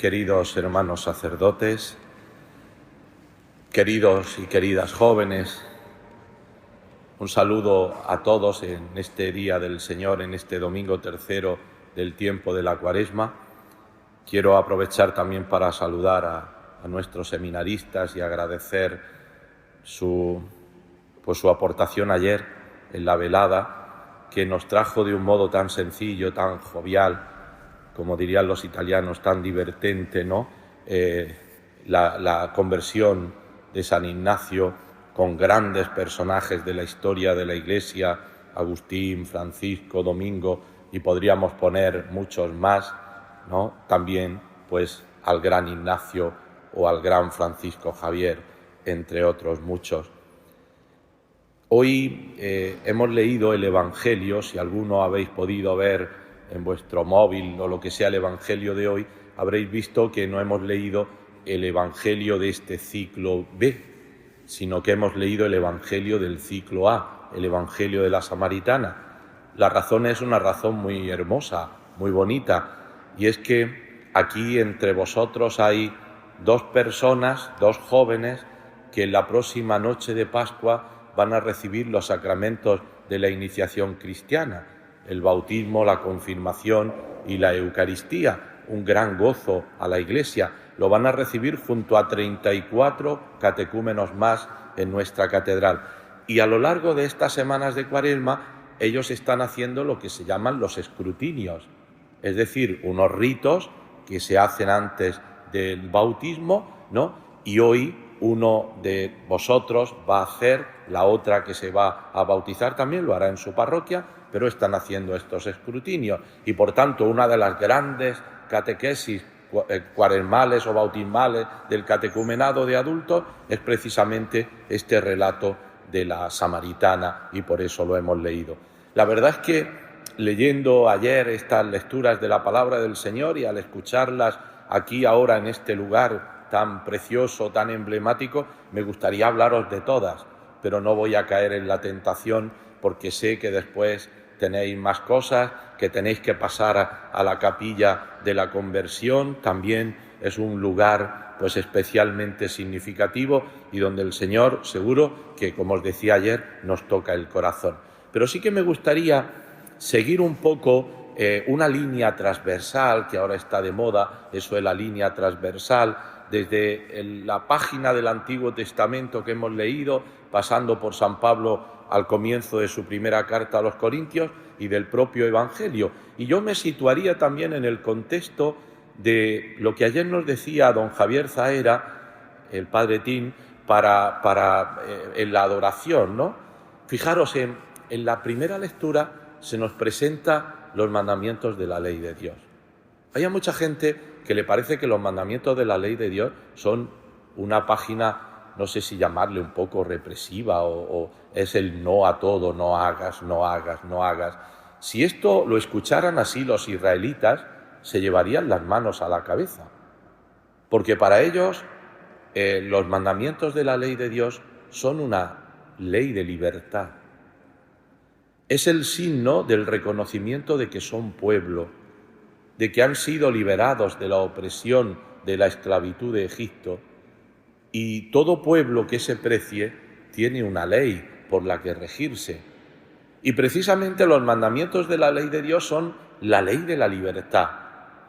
queridos hermanos sacerdotes, queridos y queridas jóvenes, un saludo a todos en este Día del Señor, en este domingo tercero del tiempo de la Cuaresma. Quiero aprovechar también para saludar a nuestros seminaristas y agradecer su aportación ayer en la velada, que nos trajo de un modo tan sencillo, tan jovial, como dirían los italianos, tan divertente, ¿no? La conversión de San Ignacio, con grandes personajes de la historia de la Iglesia, Agustín, Francisco, Domingo, y podríamos poner muchos más, ¿no? También, pues, al gran Ignacio o al gran Francisco Javier, entre otros muchos. Hoy hemos leído el Evangelio. Si alguno habéis podido ver en vuestro móvil o lo que sea el Evangelio de hoy, habréis visto que no hemos leído el Evangelio de este ciclo B, sino que hemos leído el Evangelio del ciclo A, el Evangelio de la Samaritana. La razón es una razón muy hermosa, muy bonita, y es que aquí entre vosotros hay dos personas, dos jóvenes, que en la próxima noche de Pascua van a recibir los sacramentos de la iniciación cristiana, el bautismo, la confirmación y la Eucaristía, un gran gozo a la Iglesia. Lo van a recibir junto a 34 catecúmenos más en nuestra catedral. Y a lo largo de estas semanas de Cuaresma, ellos están haciendo lo que se llaman los escrutinios, es decir, unos ritos que se hacen antes del bautismo, ¿no? Y hoy uno de vosotros va a hacer, la otra que se va a bautizar también lo hará en su parroquia, pero están haciendo estos escrutinios. Y por tanto, una de las grandes catequesis cuaresmales o bautismales del catecumenado de adultos es precisamente este relato de la Samaritana, y por eso lo hemos leído. La verdad es que leyendo ayer estas lecturas de la palabra del Señor y al escucharlas aquí ahora en este lugar tan precioso, tan emblemático, me gustaría hablaros de todas, pero no voy a caer en la tentación porque sé que después tenéis más cosas, que tenéis que pasar a la capilla de la conversión. También es un lugar pues especialmente significativo y donde el Señor seguro que, como os decía ayer, nos toca el corazón. Pero sí que me gustaría seguir un poco una línea transversal, que ahora está de moda, eso es la línea transversal, desde la página del Antiguo Testamento que hemos leído, pasando por San Pablo al comienzo de su primera carta a los Corintios y del propio Evangelio. Y yo me situaría también en el contexto de lo que ayer nos decía don Javier Zahera, el padre Tim, en la adoración, ¿no? Fijaros, en la primera lectura se nos presenta los mandamientos de la ley de Dios. Hay mucha gente que le parece que los mandamientos de la ley de Dios son una página, no sé si llamarle un poco represiva o es el no a todo, no hagas, no hagas, no hagas. Si esto lo escucharan así los israelitas, se llevarían las manos a la cabeza, porque para ellos los mandamientos de la ley de Dios son una ley de libertad. Es el signo del reconocimiento de que son pueblo, de que han sido liberados de la opresión de la esclavitud de Egipto, y todo pueblo que se precie tiene una ley por la que regirse. Y precisamente los mandamientos de la ley de Dios son la ley de la libertad,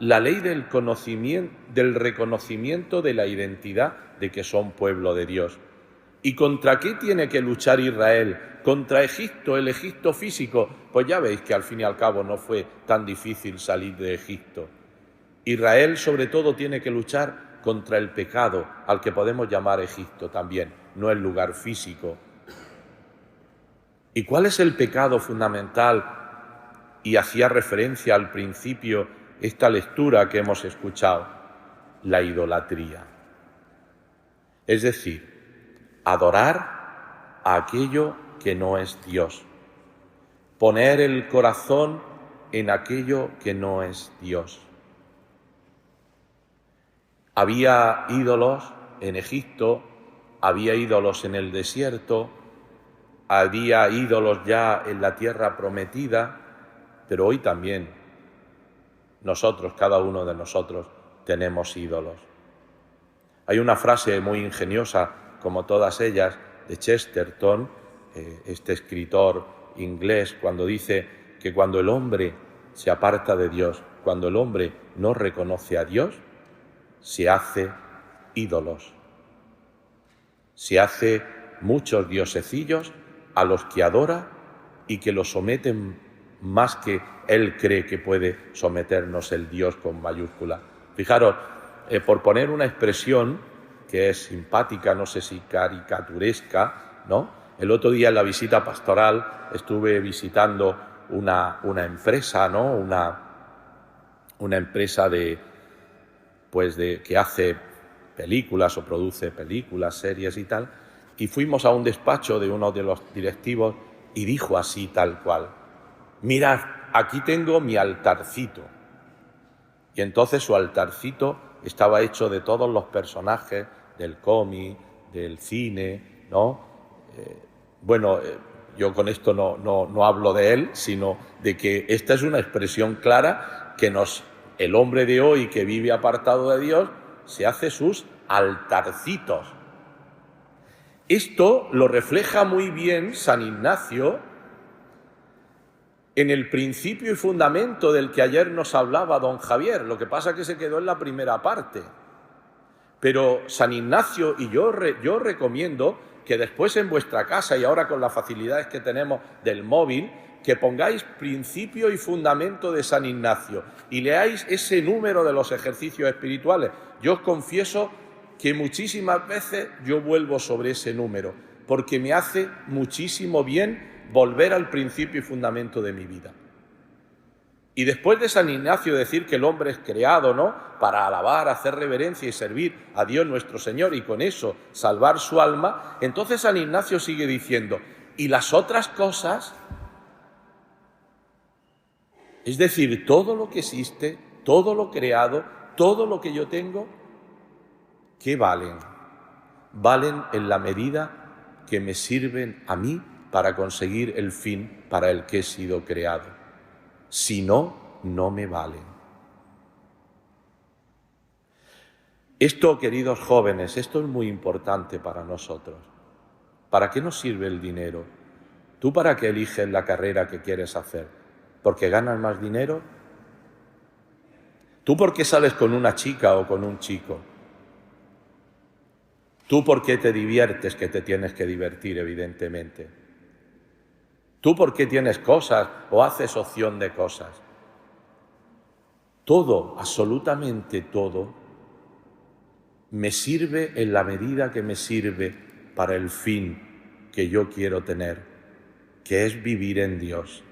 la ley del conocimiento, del reconocimiento de la identidad de que son pueblo de Dios. ¿Y contra qué tiene que luchar Israel? ¿Contra Egipto, el Egipto físico? Pues ya veis que al fin y al cabo no fue tan difícil salir de Egipto. Israel sobre todo tiene que luchar contra el pecado, al que podemos llamar Egipto también, no el lugar físico. ¿Y cuál es el pecado fundamental? Y hacía referencia al principio esta lectura que hemos escuchado, la idolatría. Es decir, adorar a aquello que no es Dios, poner el corazón en aquello que no es Dios. Había ídolos en Egipto, había ídolos en el desierto, había ídolos ya en la tierra prometida, pero hoy también nosotros, cada uno de nosotros, tenemos ídolos. Hay una frase muy ingeniosa, como todas ellas, de Chesterton, este escritor inglés, cuando dice que cuando el hombre se aparta de Dios, cuando el hombre no reconoce a Dios, se hace ídolos. Se hace muchos diosecillos a los que adora y que lo someten más que él cree que puede someternos el Dios con mayúscula. Fijaros, por poner una expresión que es simpática, no sé si caricaturesca, ¿no? El otro día en la visita pastoral estuve visitando una empresa, ¿no? Una empresa que hace películas o produce películas, series y tal, y fuimos a un despacho de uno de los directivos y dijo así tal cual: mirad, aquí tengo mi altarcito. Y entonces su altarcito estaba hecho de todos los personajes del cómic, del cine, ¿no? Yo con esto no hablo de él, sino de que esta es una expresión clara que el hombre de hoy que vive apartado de Dios se hace sus altarcitos. Esto lo refleja muy bien San Ignacio en el principio y fundamento del que ayer nos hablaba don Javier. Lo que pasa es que se quedó en la primera parte. Pero San Ignacio, y yo recomiendo que después en vuestra casa, y ahora con las facilidades que tenemos del móvil, que pongáis principio y fundamento de San Ignacio y leáis ese número de los ejercicios espirituales. Yo os confieso que muchísimas veces yo vuelvo sobre ese número, porque me hace muchísimo bien volver al principio y fundamento de mi vida. Y después de San Ignacio decir que el hombre es creado, ¿no?, para alabar, hacer reverencia y servir a Dios nuestro Señor y con eso salvar su alma, entonces San Ignacio sigue diciendo: ¿y las otras cosas? Es decir, todo lo que existe, todo lo creado, todo lo que yo tengo, ¿qué valen? Valen en la medida que me sirven a mí para conseguir el fin para el que he sido creado. Si no, no me valen. Esto, queridos jóvenes, esto es muy importante para nosotros. ¿Para qué nos sirve el dinero? ¿Tú para qué eliges la carrera que quieres hacer? ¿Porque ganas más dinero? ¿Tú por qué sales con una chica o con un chico? ¿Tú por qué te diviertes, que te tienes que divertir, evidentemente? ¿Tú por qué tienes cosas o haces opción de cosas? Todo, absolutamente todo, me sirve en la medida que me sirve para el fin que yo quiero tener, que es vivir en Dios.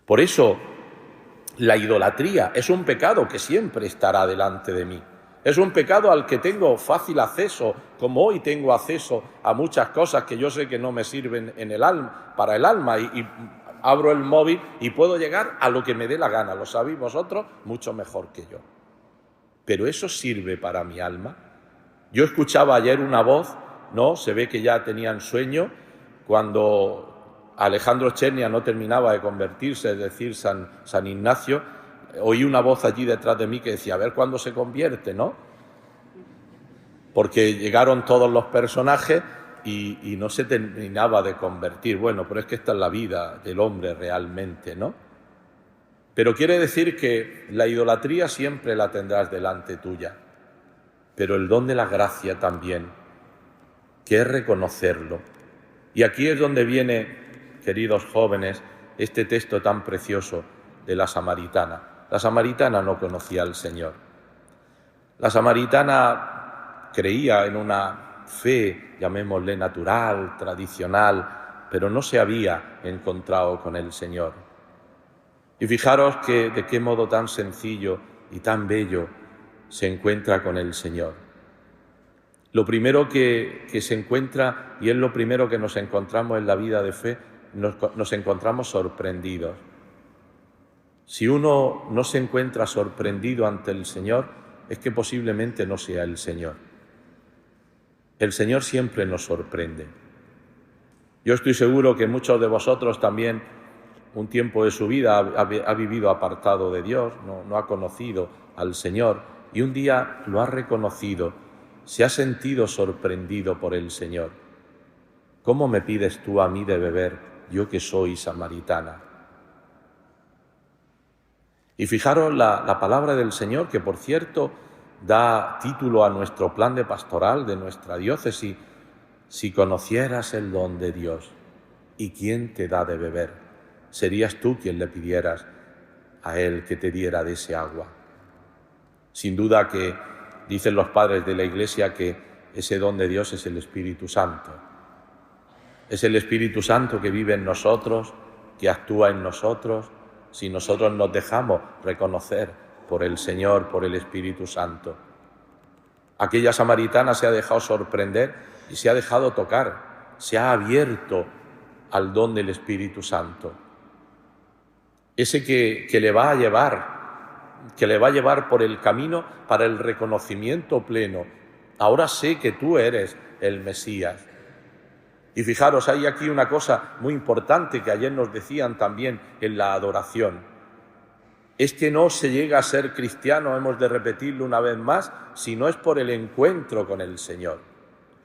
Por eso, la idolatría es un pecado que siempre estará delante de mí. Es un pecado al que tengo fácil acceso, como hoy tengo acceso a muchas cosas que yo sé que no me sirven para el alma, y abro el móvil y puedo llegar a lo que me dé la gana. Lo sabéis vosotros mucho mejor que yo. Pero eso sirve para mi alma. Yo escuchaba ayer una voz, ¿no? Se ve que ya tenían sueño cuando Alejandro Chernia no terminaba de convertirse, es decir, San Ignacio. Oí una voz allí detrás de mí que decía: a ver cuándo se convierte, ¿no? Porque llegaron todos los personajes y no se terminaba de convertir. Bueno, pero es que esta es la vida del hombre realmente, ¿no? Pero quiere decir que la idolatría siempre la tendrás delante tuya, pero el don de la gracia también, que es reconocerlo. Y aquí es donde viene, queridos jóvenes, este texto tan precioso de la samaritana. La samaritana no conocía al Señor. La samaritana creía en una fe, llamémosle natural, tradicional, pero no se había encontrado con el Señor. Y fijaros que de qué modo tan sencillo y tan bello se encuentra con el Señor. Lo primero que se encuentra, y es lo primero que nos encontramos en la vida de fe, nos encontramos sorprendidos. Si uno no se encuentra sorprendido ante el Señor, es que posiblemente no sea el Señor. El Señor siempre nos sorprende. Yo estoy seguro que muchos de vosotros también un tiempo de su vida ha vivido apartado de Dios, no ha conocido al Señor, y un día lo ha reconocido, se ha sentido sorprendido por el Señor. ¿Cómo me pides tú a mí de beber, yo que soy samaritana? Y fijaros la palabra del Señor, que por cierto da título a nuestro plan de pastoral de nuestra diócesis: si conocieras el don de Dios y quién te da de beber, serías tú quien le pidieras a Él que te diera de ese agua. Sin duda que dicen los padres de la Iglesia que ese don de Dios es el Espíritu Santo. Es el Espíritu Santo que vive en nosotros, que actúa en nosotros, si nosotros nos dejamos reconocer por el Señor, por el Espíritu Santo. Aquella samaritana se ha dejado sorprender y se ha dejado tocar, se ha abierto al don del Espíritu Santo. Ese que le va a llevar por el camino para el reconocimiento pleno. Ahora sé que tú eres el Mesías. Y fijaros, hay aquí una cosa muy importante que ayer nos decían también en la adoración. Es que no se llega a ser cristiano, hemos de repetirlo una vez más, si no es por el encuentro con el Señor.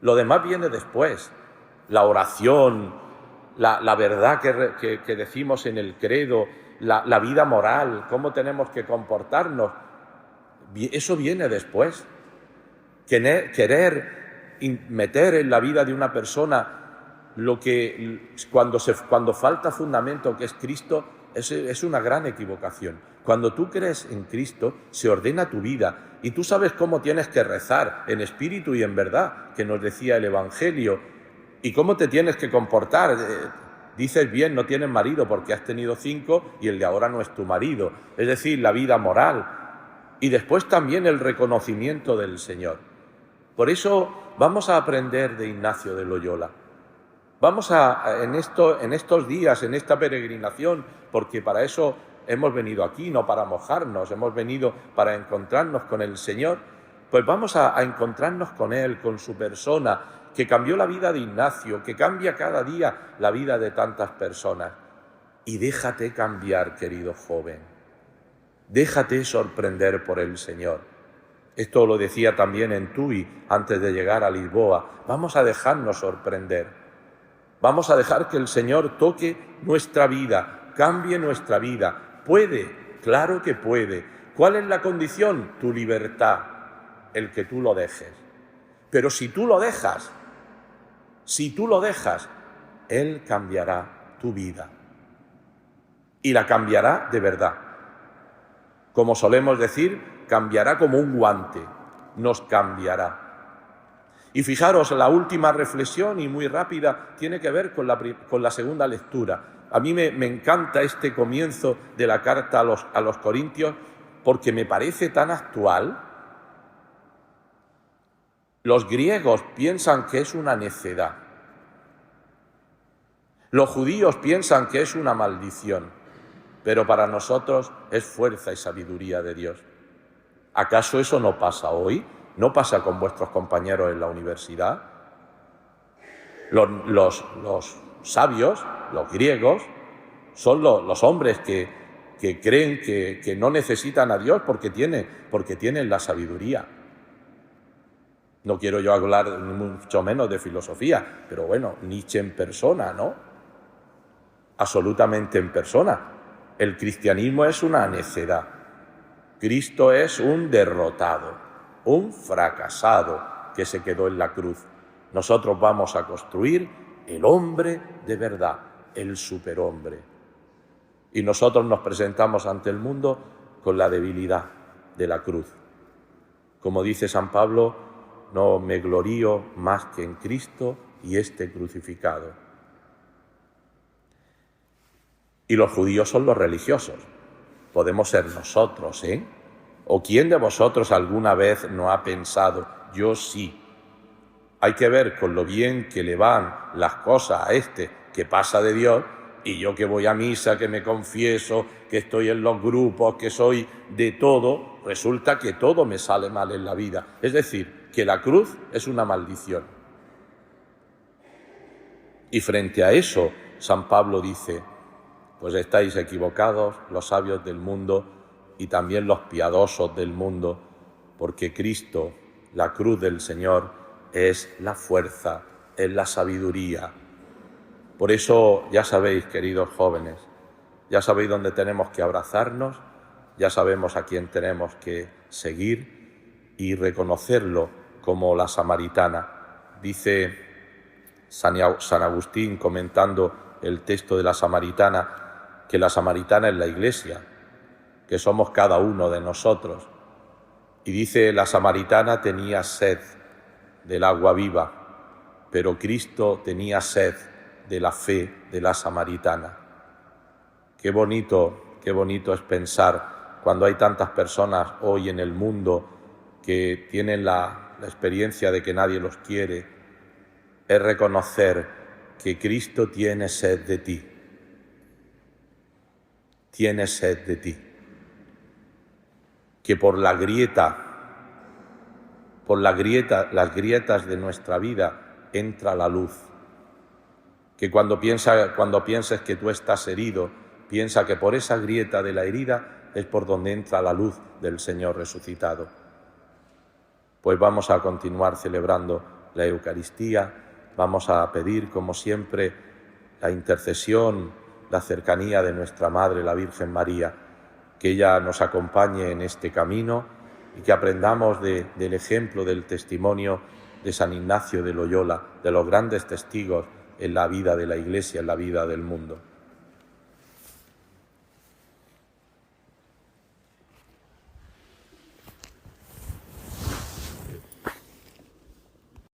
Lo demás viene después. La oración, la verdad que decimos en el credo, la vida moral, cómo tenemos que comportarnos, eso viene después. Querer meter en la vida de una persona lo que cuando falta fundamento, que es Cristo, es una gran equivocación. Cuando tú crees en Cristo, se ordena tu vida y tú sabes cómo tienes que rezar en espíritu y en verdad, que nos decía el Evangelio, y cómo te tienes que comportar. Dices bien, no tienes marido porque has tenido 5 y el de ahora no es tu marido. Es decir, la vida moral. Y después también el reconocimiento del Señor. Por eso vamos a aprender de Ignacio de Loyola. Vamos en estos días, en esta peregrinación, porque para eso hemos venido aquí, no para mojarnos, hemos venido para encontrarnos con el Señor, pues vamos a encontrarnos con Él, con su persona, que cambió la vida de Ignacio, que cambia cada día la vida de tantas personas. Y déjate cambiar, querido joven, déjate sorprender por el Señor. Esto lo decía también en Tui antes de llegar a Lisboa. Vamos a dejarnos sorprender. Vamos a dejar que el Señor toque nuestra vida, cambie nuestra vida. Puede, claro que puede. ¿Cuál es la condición? Tu libertad, el que tú lo dejes. Pero si tú lo dejas, Él cambiará tu vida. Y la cambiará de verdad. Como solemos decir, cambiará como un guante, nos cambiará. Y fijaros, la última reflexión, y muy rápida, tiene que ver con la segunda lectura. A mí me encanta este comienzo de la carta a los Corintios porque me parece tan actual. Los griegos piensan que es una necedad. Los judíos piensan que es una maldición, pero para nosotros es fuerza y sabiduría de Dios. ¿Acaso eso no pasa hoy? ¿No pasa con vuestros compañeros en la universidad? Los sabios, los griegos, son los hombres que creen que no necesitan a Dios porque tienen la sabiduría. No quiero yo hablar ni mucho menos de filosofía, pero bueno, Nietzsche en persona, ¿no? Absolutamente en persona. El cristianismo es una necedad. Cristo es un derrotado, un fracasado que se quedó en la cruz. Nosotros vamos a construir el hombre de verdad, el superhombre. Y nosotros nos presentamos ante el mundo con la debilidad de la cruz. Como dice San Pablo, no me glorío más que en Cristo y este crucificado. Y los judíos son los religiosos. Podemos ser nosotros, ¿eh? ¿O quién de vosotros alguna vez no ha pensado, yo sí? Hay que ver con lo bien que le van las cosas a este que pasa de Dios, y yo que voy a misa, que me confieso, que estoy en los grupos, que soy de todo, resulta que todo me sale mal en la vida. Es decir, que la cruz es una maldición. Y frente a eso, San Pablo dice, Pues estáis equivocados los sabios del mundo y también los piadosos del mundo, porque Cristo, la cruz del Señor, es la fuerza, es la sabiduría. Por eso ya sabéis, queridos jóvenes, ya sabéis dónde tenemos que abrazarnos, ya sabemos a quién tenemos que seguir y reconocerlo como la samaritana. Dice San Agustín, comentando el texto de la samaritana, que la samaritana es la Iglesia, que somos cada uno de nosotros. Y dice, la samaritana tenía sed del agua viva, pero Cristo tenía sed de la fe de la samaritana. Qué bonito es pensar cuando hay tantas personas hoy en el mundo que tienen la experiencia de que nadie los quiere, es reconocer que Cristo tiene sed de ti. Tiene sed de ti. Que por las grietas de nuestra vida entra la luz. Que cuando pienses que tú estás herido, piensa que por esa grieta de la herida es por donde entra la luz del Señor resucitado. Pues vamos a continuar celebrando la Eucaristía, vamos a pedir, como siempre, la intercesión, la cercanía de nuestra Madre, la Virgen María, que ella nos acompañe en este camino y que aprendamos del ejemplo, del testimonio de San Ignacio de Loyola, de los grandes testigos en la vida de la Iglesia, en la vida del mundo.